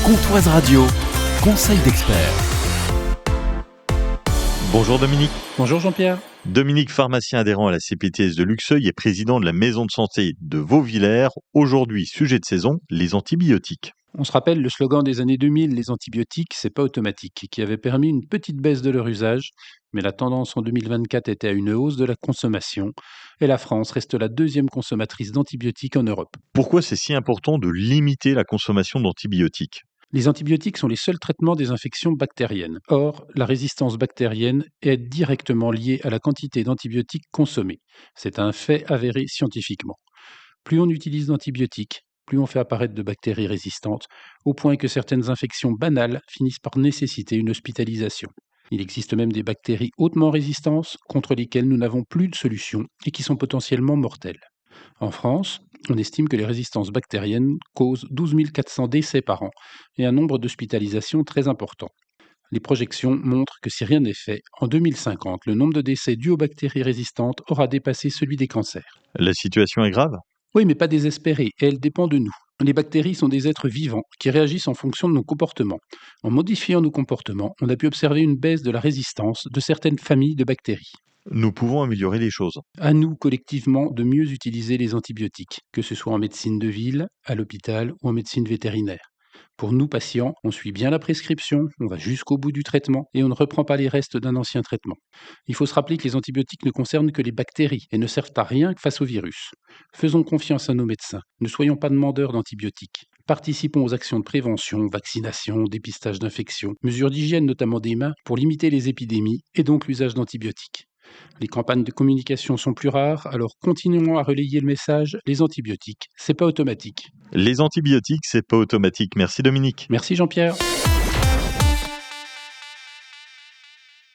Comptoise Radio, conseil d'experts. Bonjour Dominique. Bonjour Jean-Pierre. Dominique, pharmacien adhérent à la CPTS de Luxeuil et président de la maison de santé de Vauvillers. Aujourd'hui, sujet de saison, les antibiotiques. On se rappelle le slogan des années 2000, les antibiotiques, c'est pas automatique, qui avait permis une petite baisse de leur usage, mais la tendance en 2024 était à une hausse de la consommation, et la France reste la deuxième consommatrice d'antibiotiques en Europe. Pourquoi c'est si important de limiter la consommation d'antibiotiques ? Les antibiotiques sont les seuls traitements des infections bactériennes. Or, la résistance bactérienne est directement liée à la quantité d'antibiotiques consommés. C'est un fait avéré scientifiquement. Plus on utilise d'antibiotiques, plus on fait apparaître de bactéries résistantes, au point que certaines infections banales finissent par nécessiter une hospitalisation. Il existe même des bactéries hautement résistantes contre lesquelles nous n'avons plus de solution et qui sont potentiellement mortelles. En France, on estime que les résistances bactériennes causent 12 400 décès par an et un nombre d'hospitalisations très important. Les projections montrent que si rien n'est fait, en 2050, le nombre de décès dus aux bactéries résistantes aura dépassé celui des cancers. La situation est grave ? Oui, mais pas désespérée, et elle dépend de nous. Les bactéries sont des êtres vivants qui réagissent en fonction de nos comportements. En modifiant nos comportements, on a pu observer une baisse de la résistance de certaines familles de bactéries. Nous pouvons améliorer les choses. À nous, collectivement, de mieux utiliser les antibiotiques, que ce soit en médecine de ville, à l'hôpital ou en médecine vétérinaire. Pour nous, patients, on suit bien la prescription, on va jusqu'au bout du traitement et on ne reprend pas les restes d'un ancien traitement. Il faut se rappeler que les antibiotiques ne concernent que les bactéries et ne servent à rien face au virus. Faisons confiance à nos médecins, ne soyons pas demandeurs d'antibiotiques. Participons aux actions de prévention, vaccination, dépistage d'infections, mesures d'hygiène notamment des mains pour limiter les épidémies et donc l'usage d'antibiotiques. Les campagnes de communication sont plus rares, alors continuons à relayer le message, les antibiotiques, c'est pas automatique. Les antibiotiques, c'est pas automatique. Merci Dominique. Merci Jean-Pierre.